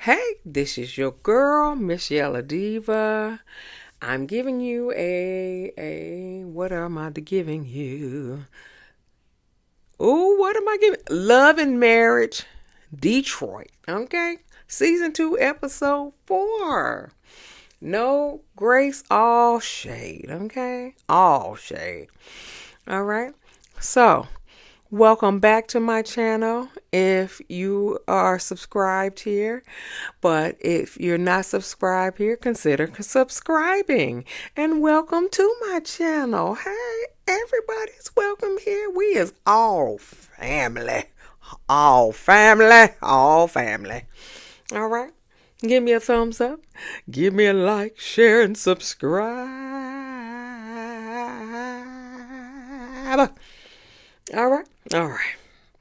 Hey, this is your girl, msyelladiva. I'm giving you what am I giving you? Oh, what am I giving? Love and Marriage, Detroit. Okay, season 2, episode 4. No grace, all shade. Okay, all shade. All right. So, welcome back to my channel if you are subscribed here. But if you're not subscribed here, consider subscribing. And welcome to my channel. Hey, everybody's welcome here. We is all family. All family. All family. All right. Give me a thumbs up. Give me a like, share, and subscribe. All right. All right.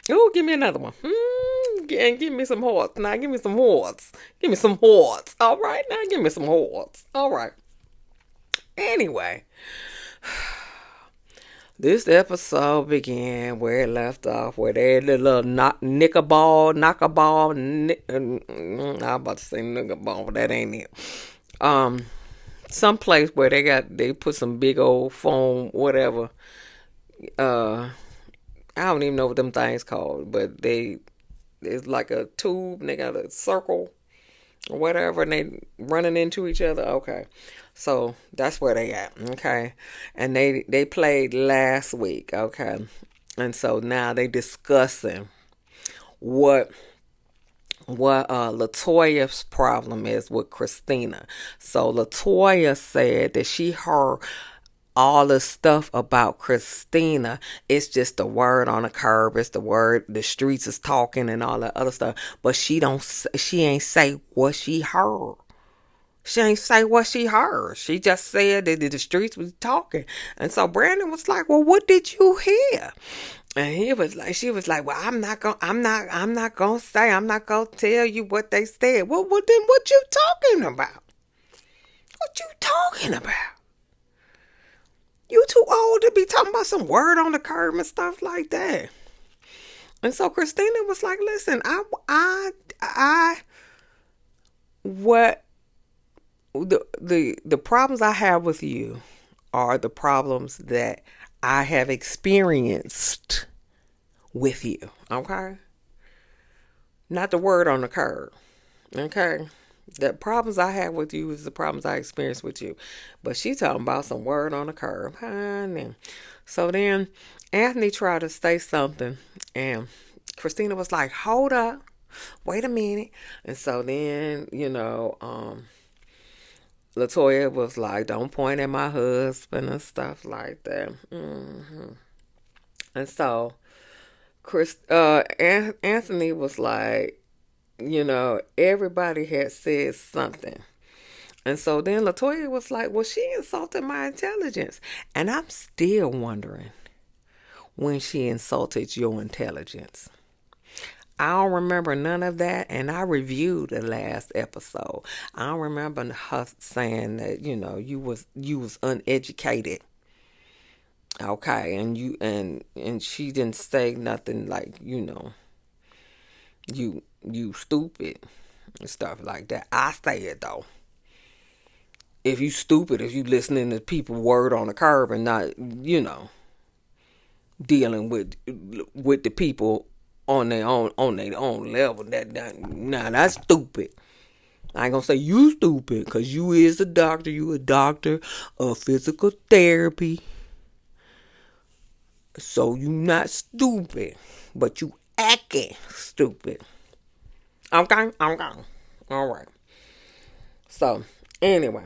Oh, give me another one. And give me some hearts. Now, give me some hearts. Give me some hearts. All right. Now, give me some hearts. All right. Anyway, this episode began where it left off, where they had the little knockerball. I'm about to say knickerball, but that ain't it. Some place where they put some big old foam, whatever. I don't even know what them things called, but it's like a tube and they got a circle or whatever and they running into each other. Okay. So that's where they at. Okay. And they played last week. Okay. And so now they discussing what Latoya's problem is with Kristina. So Latoya said that she heard all the stuff about Kristina. It's just the word on the curb. It's the word the streets is talking and all that other stuff. But she ain't say what she heard. She ain't say what she heard. She just said that the streets was talking. And so Brandon was like, well, what did you hear? And she was like, well, I'm not gonna tell you what they said. Well, then what you talking about? What you talking about? You too old to be talking about some word on the curb and stuff like that. And so Kristina was like, listen, what the problems I have with you are the problems that I have experienced with you. Okay? Not the word on the curb. Okay? The problems I have with you is the problems I experience with you. But she talking about some word on the curb. Honey. So then Anthony tried to say something. And Kristina was like, hold up. Wait a minute. And so then, Latoya was like, don't point at my husband and stuff like that. And so Anthony was like, everybody had said something. And so then Latoya was like, well, she insulted my intelligence. And I'm still wondering when she insulted your intelligence. I don't remember none of that. And I reviewed the last episode. I don't remember her saying that, you was uneducated. Okay. And she didn't say nothing like, you stupid and stuff like that. I say it though. If you stupid, if you listening to people word on the curb and not, dealing with the people on their own level, that's stupid. I ain't gonna say you stupid, cause you is a doctor. You a doctor of physical therapy. So you not stupid, but you acting stupid. Okay. All right. So, anyway,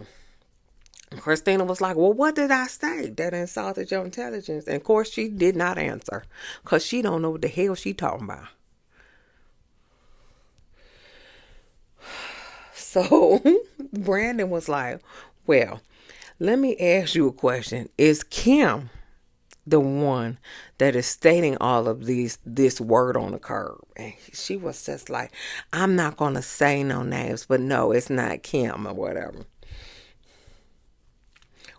Kristina was like, well, what did I say that insulted your intelligence? And, of course, she did not answer because she don't know what the hell she talking about. So, Brandon was like, well, let me ask you a question. Is Kim the one that is stating all of this word on the curb? And she was just like, I'm not gonna say no names, but no, it's not Kim or whatever.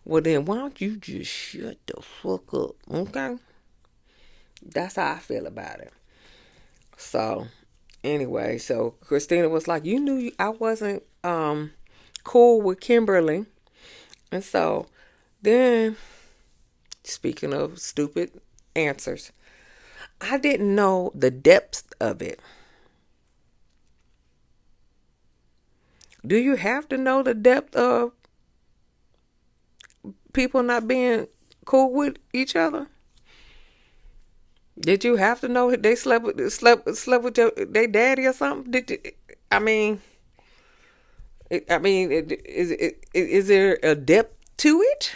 Well then why don't you just shut the fuck up? Okay? That's how I feel about it. So Anyway, so Christina was like, you knew I wasn't cool with Kimberly. And so then, speaking of stupid answers, I didn't know the depth of it. Do you have to know the depth of people not being cool with each other? Did you have to know they slept with their daddy or something? I mean, is there a depth to it?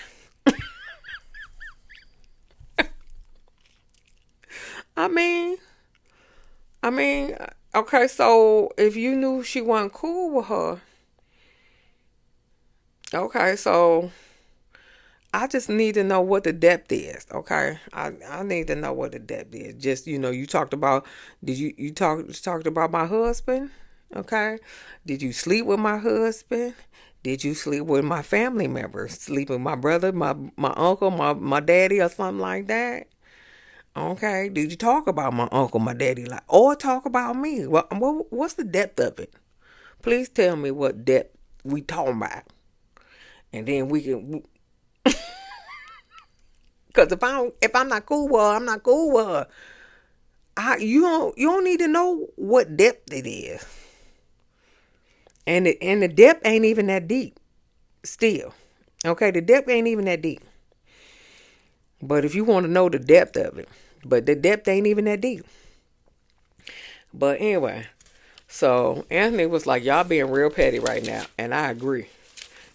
I mean, I mean, okay. So if you knew she wasn't cool with her, okay. So I just need to know what the depth is. Okay, I need to know what the depth is. Just you talked about. Did you talked about my husband? Okay, did you sleep with my husband? Did you sleep with my family members? Sleep with my brother, my uncle, my daddy, or something like that? Okay, did you talk about my uncle, my daddy, like, or talk about me? What's the depth of it? Please tell me what depth we talking about, and then we can. Cause if I'm not cool with her, I'm not cool with her. You don't need to know what depth it is, and the depth ain't even that deep. Still, okay, the depth ain't even that deep. But if you want to know the depth of it, but the depth ain't even that deep. But anyway, so Anthony was like, "Y'all being real petty right now," and I agree.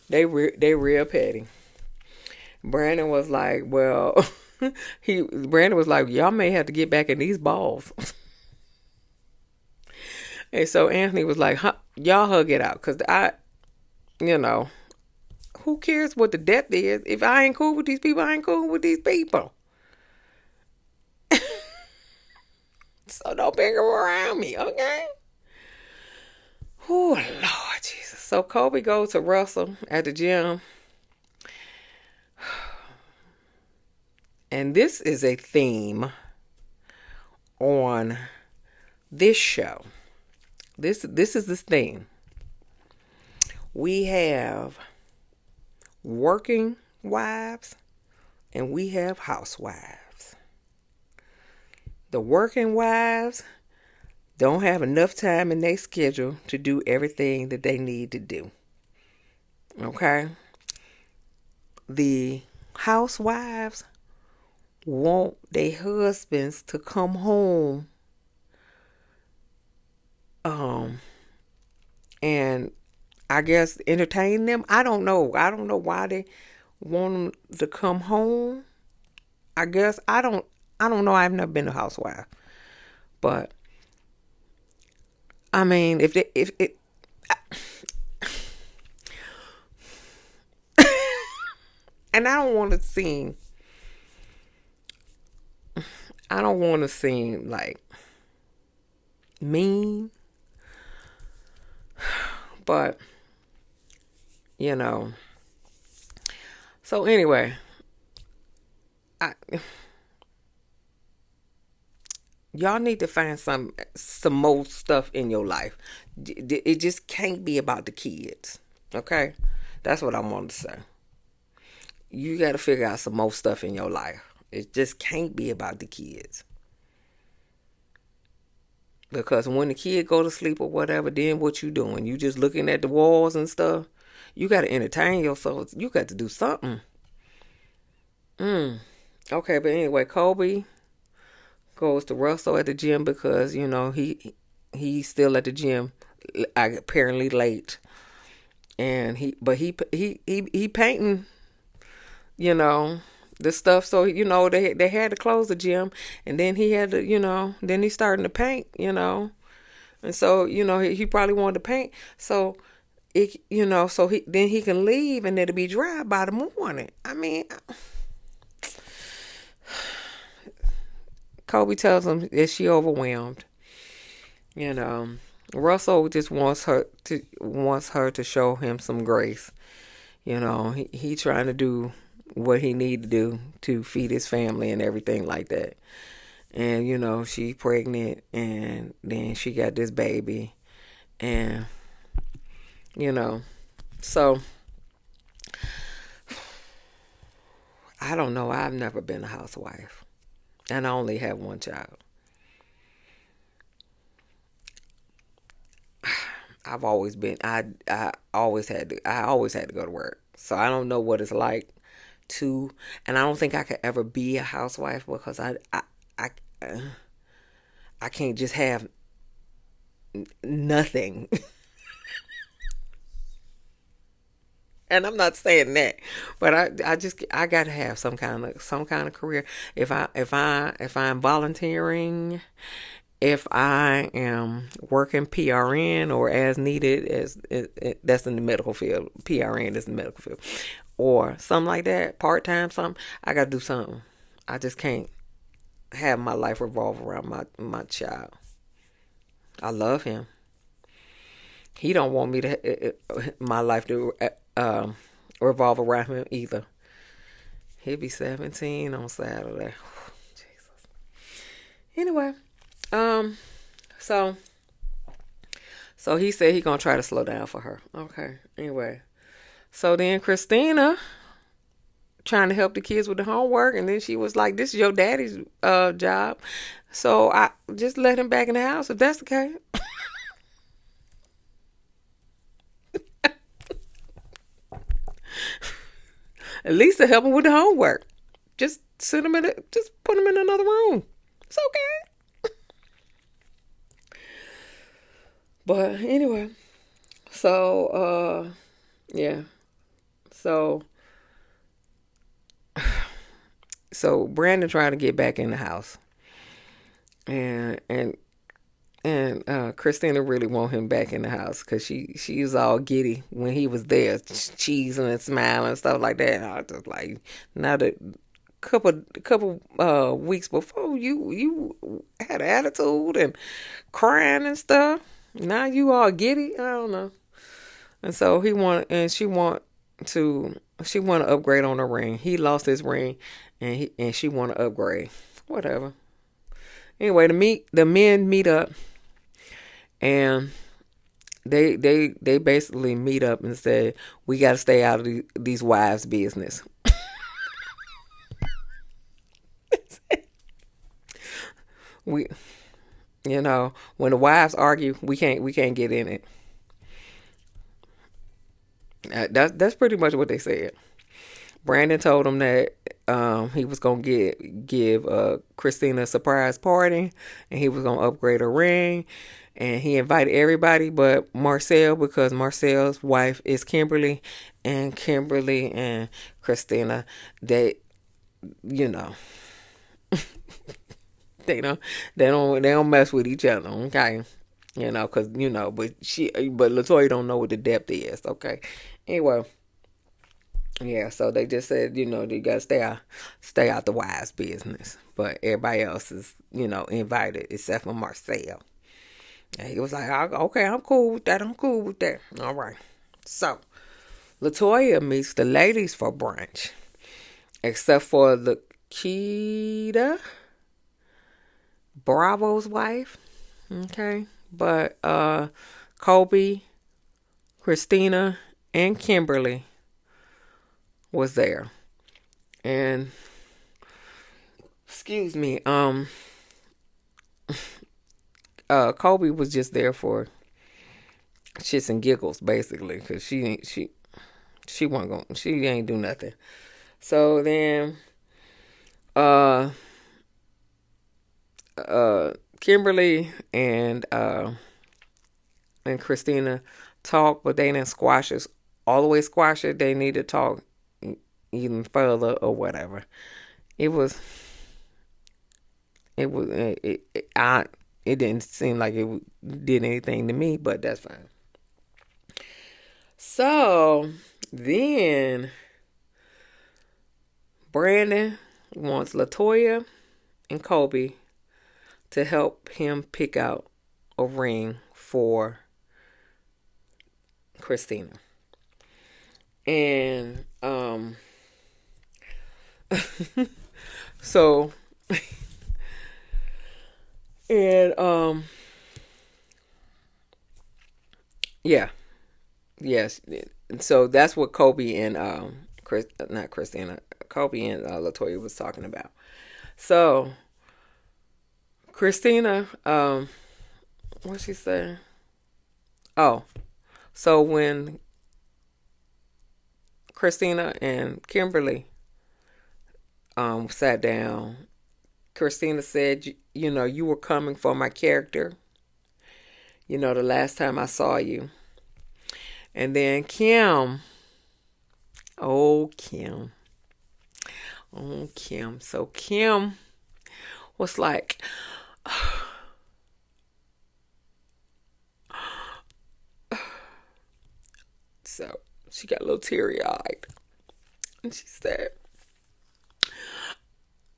They real petty. Brandon was like, "Well." Brandon was like, y'all may have to get back in these balls. And so Anthony was like, y'all hug it out. Because you know, who cares what the depth is? If I ain't cool with these people, I ain't cool with these people. So don't bring them around me, okay? Oh, Lord Jesus. So Kolby goes to Russell at the gym. And this is a theme on this show. This is the theme. We have working wives and we have housewives. The working wives don't have enough time in their schedule to do everything that they need to do. Okay? The housewives want their husbands to come home and I guess entertain them. I don't know why they want them to come home. I guess I don't know. I've never been a housewife. But I mean, if it and I don't want to seem like mean, but so anyway, y'all need to find some more stuff in your life. It just can't be about the kids. Okay? That's what I wanted to say. You got to figure out some more stuff in your life. It just can't be about the kids. Because when the kid go to sleep or whatever, then what you doing? You just looking at the walls and stuff? You got to entertain yourself. You got to do something. Okay, but anyway, Kolby goes to Russell at the gym because, he's still at the gym, apparently late. And he painting, the stuff. So, they had to close the gym, and then he had to, then he's starting to paint, and so, he probably wanted to paint. So so then he can leave and it'll be dry by the morning. I mean, Kolby tells him that she overwhelmed. Russell just wants her to show him some grace. He trying to do what he need to do to feed his family and everything like that. and she pregnant, and then she got this baby, and you know, so I don't know. I've never been a housewife, and I only have one child. I've always been. I always had to go to work, so I don't know what it's like to, and I don't think I could ever be a housewife because I, uh, I can't just have nothing. And I'm not saying that, but I gotta have some kind of career. If I'm volunteering, if I am working PRN or as needed, that's in the medical field. PRN is in the medical field, or something like that, part time, something. I gotta do something. I just can't have my life revolve around my child. I love him. He don't want me to my life to revolve around him either. He'll be 17 on Saturday. Jesus. Anyway, um, so he said he gonna try to slow down for her. Okay. Anyway, so then Christina trying to help the kids with the homework, and then she was like, "This is your daddy's job, so I just let him back in the house if that's the case." At least to help him with the homework. Just just put him in another room. It's okay. But anyway, so yeah. So Brandon trying to get back in the house. And Christina really want him back in the house because she was all giddy when he was there, cheesing and smiling and stuff like that. And I was just like, now that couple weeks before you had an attitude and crying and stuff, now you all giddy. I don't know. And so she want to upgrade on her ring. He lost his ring, and she want to upgrade. Whatever. Anyway, the men meet up, and they basically meet up and say, we got to stay out of these wives' business. we when the wives argue, we can't get in it. That's pretty much what they said. Brandon told him that he was gonna give Christina a surprise party, and he was gonna upgrade her ring, and he invited everybody but Marcel because Marcel's wife is Kimberly, and Kimberly and Christina, they you know they don't mess with each other, okay? Because but Latoya don't know what the depth is, okay? Anyway. Yeah, so they just said, you gotta stay out the wives' business. But everybody else is, invited except for Marcel. And he was like, okay, I'm cool with that. I'm cool with that. All right. So Latoya meets the ladies for brunch, except for Lakita, Bravo's wife. Okay. But Kolby, Kristina, and Kimberly was there. And excuse me, Kolby was just there for shits and giggles, basically, because she wasn't going, she ain't do nothing. So then Kimberly and Christina talked, but they didn't squash it all the way. Squash it. They need to talk even further or whatever. It was. It didn't seem like it did anything to me, but that's fine. So then Brandon wants Latoya and Kolby to help him pick out a ring for Christina. And so And yeah, yes. So that's what Kolby and not Christina, Kolby and Latoya was talking about. So Christina, what she say? Oh, so when Kristina and Kimberly sat down, Kristina said, you were coming for my character, the last time I saw you. And then Kim, oh, Kim, oh, Kim. So Kim was like, so she got a little teary eyed. And she said,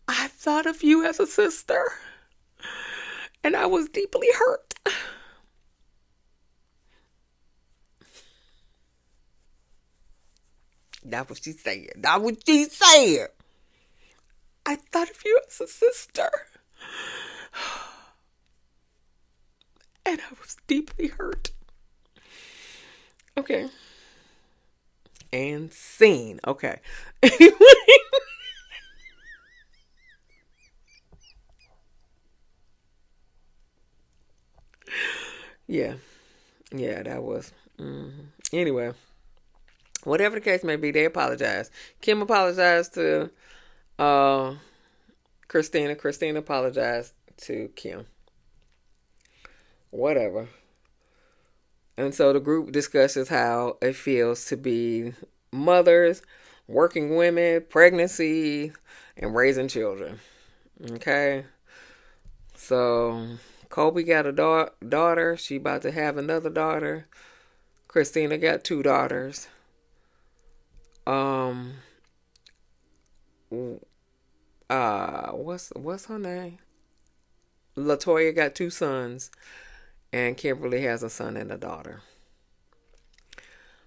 I thought of you as a sister, and I was deeply hurt. That's what she said. That's what she said. I thought of you as a sister, and I was deeply hurt. Okay. And scene. Okay. Yeah. Yeah, that was. Anyway, whatever the case may be, they apologized. Kim apologized to uh, Kristina. Kristina apologized to Kim. Whatever. And so the group discusses how it feels to be mothers, working women, pregnancy, and raising children. Okay. So Kolby got a daughter. She about to have another daughter. Kristina got two daughters. Um. What's her name? Latoya got two sons, and Kimberly has a son and a daughter.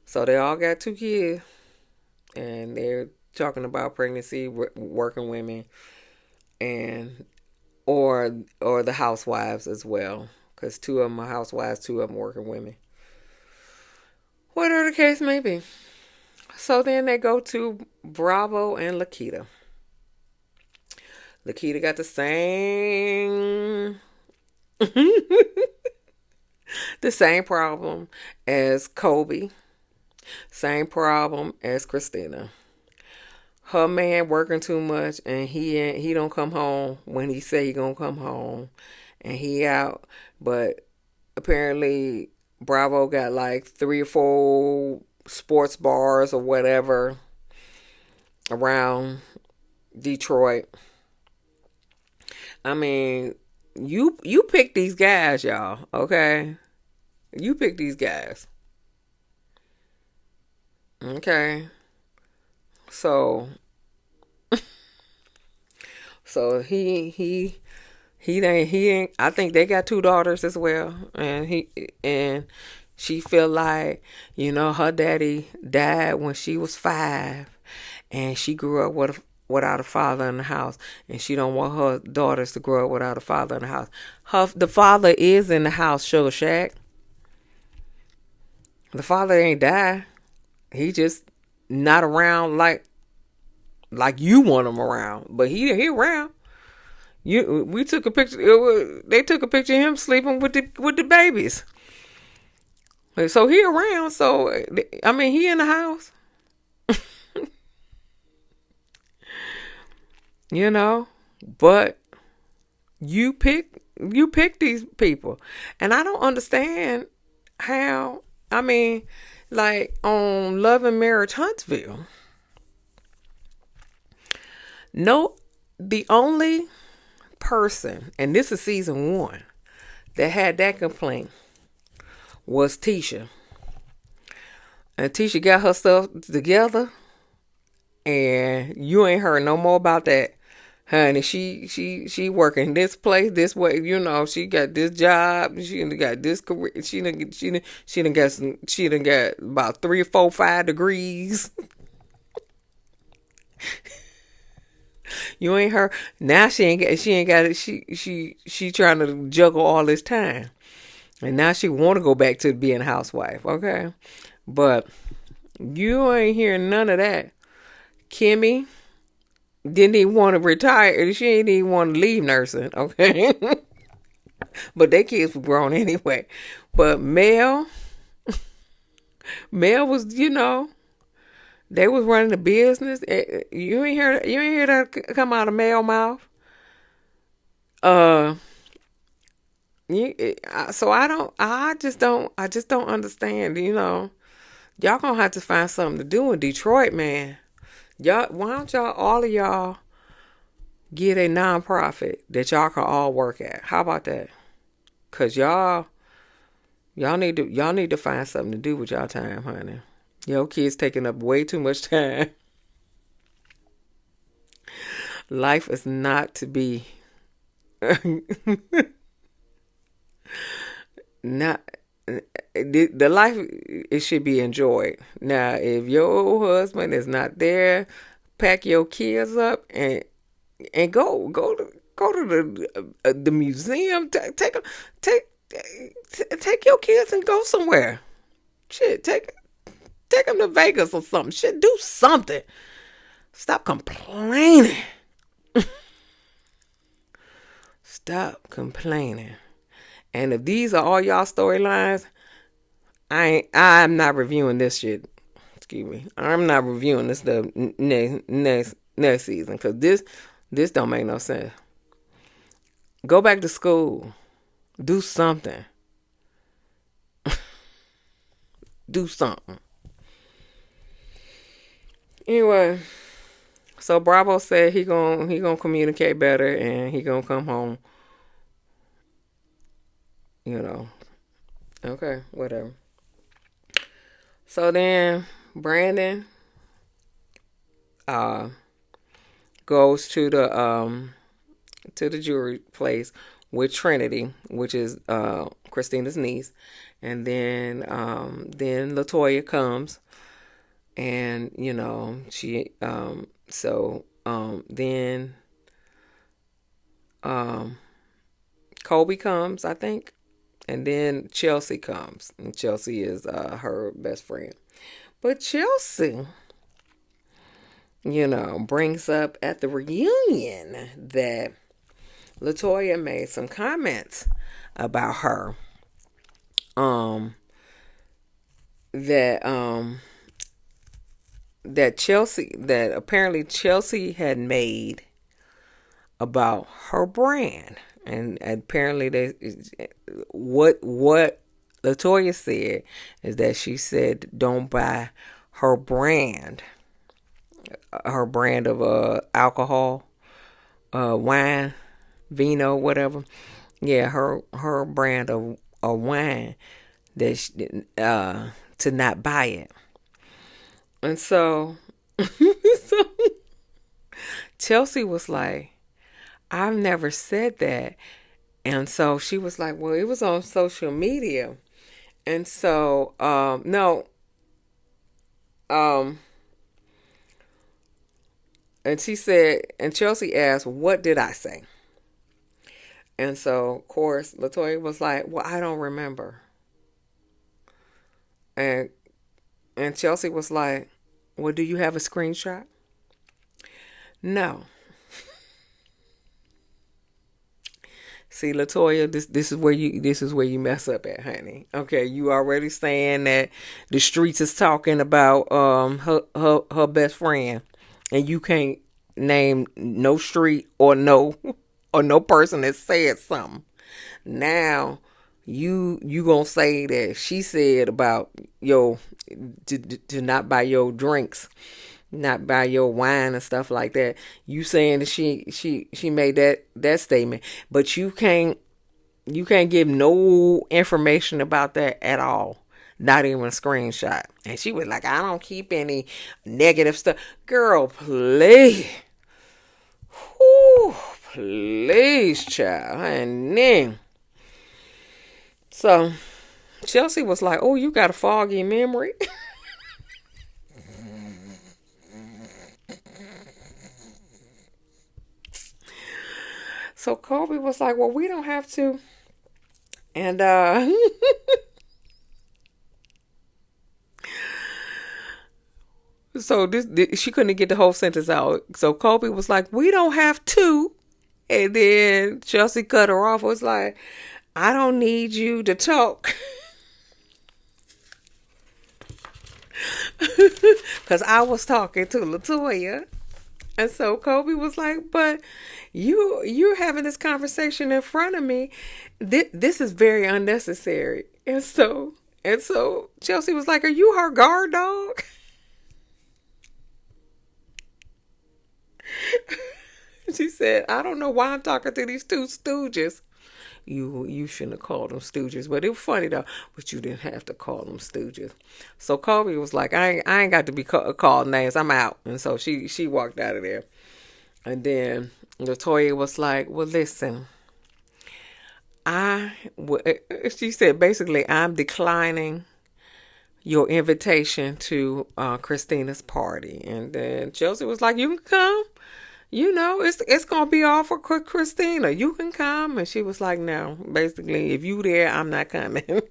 So they all got two kids, and they're talking about pregnancy, working women, and or the housewives as well, because two of them are housewives, two of them working women. Whatever the case may be. So then they go to Bravo and Lakita. Lakita got the same the same problem as Kolby. Same problem as Kristina. Her man working too much, and he don't come home when he say he gonna come home, and he out. But apparently Bravo got like 3 or 4 sports bars or whatever around Detroit. I mean, you pick these guys, y'all. Okay, you pick these guys. Okay, so he ain't. I think they got two daughters as well, and she feel like her daddy died when she was 5, and she grew up without a father in the house, and she don't want her daughters to grow up without a father in the house. The father is in the house, Sugar Shack. The father ain't died. He just not around like you want him around, but he around. We took a picture. They took a picture of him sleeping with the babies. So he around. So I mean, he in the house. But you pick these people, and I don't understand how. I mean, like on Love and Marriage Huntsville. No, the only person, and this is season 1, that had that complaint was Tisha. And Tisha got her stuff together, and you ain't heard no more about that. Honey, she working this place this way. She got this job. She done got this career. She done got about 3 or 4, 5 degrees. You ain't her. Now she ain't got it. She trying to juggle all this time. And now she want to go back to being a housewife, okay? But you ain't hearing none of that. Kimmy didn't even want to retire. She didn't even want to leave nursing, okay? But their kids were grown anyway. But Mel was, they was running the business. You ain't hear that come out of Mel mouth. So I just don't understand. Y'all gonna have to find something to do in Detroit, man. Y'all, why don't all of y'all get a nonprofit that y'all can all work at? How about that? Cause y'all need to find something to do with y'all time, honey. Your kids taking up way too much time. Life is not to be not the life. It should be enjoyed. Now, if your husband is not there, pack your kids up and go to the museum. Take your kids and go somewhere. Shit, take them to Vegas or something. Shit, do something. Stop complaining. Stop complaining. And if these are all y'all storylines, I'm not reviewing this shit. Excuse me. I'm not reviewing this the next season, because this don't make no sense. Go back to school. Do something. Do something. Anyway, so Bravo said he gonna communicate better and he gonna come home. Okay, whatever. So then Brandon goes to the jewelry place with Trinity, which is Christina's niece, and then Latoya comes, and she then Kolby comes, I think. And then Chelsea comes. And Chelsea is her best friend. But Chelsea, brings up at the reunion that Latoya made some comments about her. That apparently Chelsea had made about her brand. And apparently what Latoya said is that she said don't buy her brand of alcohol, wine, vino, whatever. Yeah, her brand of wine, that to not buy it. And so Chelsea was like, I've never said that. And so she was like, well, it was on social media. And so, no. And she said, and Chelsea asked, what did I say? And so, of course, Latoya was like, well, I don't remember. And Chelsea was like, well, do you have a screenshot? No. See, Latoya, this is where you mess up at, honey. Okay, you already saying that the streets is talking about her best friend, and you can't name no street or no person that said something. Now you gonna say that she said about to not buy your drinks, not buy your wine and stuff like that. You saying that she made that statement, but you can't give no information about that at all. Not even a screenshot. And she was like, I don't keep any negative stuff. Girl, please. Whew, please, child. And then so Chelsea was like, oh, you got a foggy memory. So Kolby was like, well, we don't have to. And so this she couldn't get the whole sentence out. So Kolby was like, we don't have to. And then Chelsea cut her off. Was like, I don't need you to talk. Because I was talking to Latoya. And so Kolby was like, but you're having this conversation in front of me. This is very unnecessary. And so Chelsea was like, are you her guard dog? She said, I don't know why I'm talking to these two stooges. You shouldn't have called them stooges, but it was funny though. But you didn't have to call them stooges. So Kolby was like, I ain't got to be called names. I'm out. And so she walked out of there. And then Latoya was like, well, listen, she said basically, I'm declining your invitation to Christina's party. And then Chelsea was like, you can come. It's gonna be all for Christina. You can come. And she was like, no, basically, if you there, I'm not coming.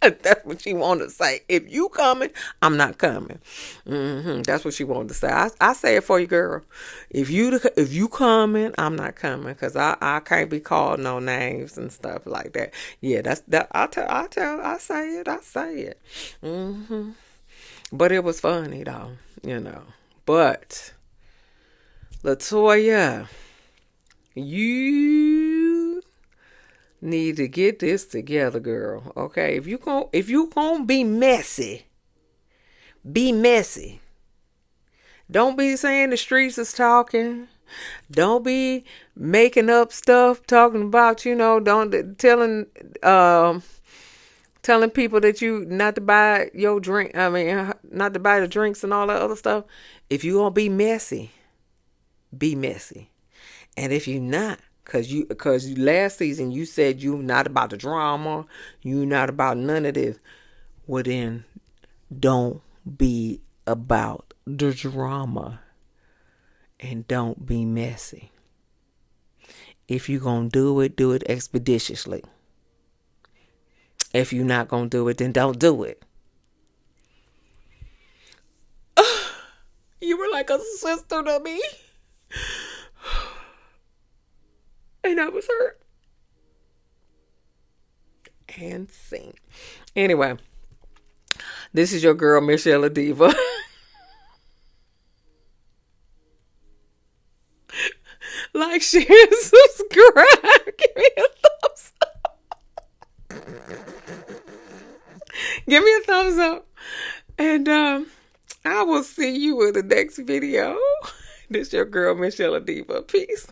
That's what she wanted to say. If you coming, I'm not coming. That's what she wanted to say. I say it for you, girl. If you coming, I'm not coming, because I can't be called no names and stuff like that. Yeah, that's that. I say it. But it was funny though. But Latoya, you need to get this together, girl. Okay, if you gonna be messy, be messy. Don't be saying the streets is talking. Don't be making up stuff talking about don't telling people that you not to buy your drink. I mean, not to buy the drinks and all that other stuff. If you gonna be messy, be messy. And if you not, cause last season you said you not about the drama, you not about none of this. Well then, don't be about the drama, and don't be messy. If you gonna do it expeditiously. If you not gonna do it, then don't do it. You were like a sister to me. And I was hurt. And sing. Anyway, this is your girl, msyelladiva. Like, share, subscribe. Give me a thumbs up. Give me a thumbs up. And I will see you in the next video. This is your girl, msyelladiva. Peace.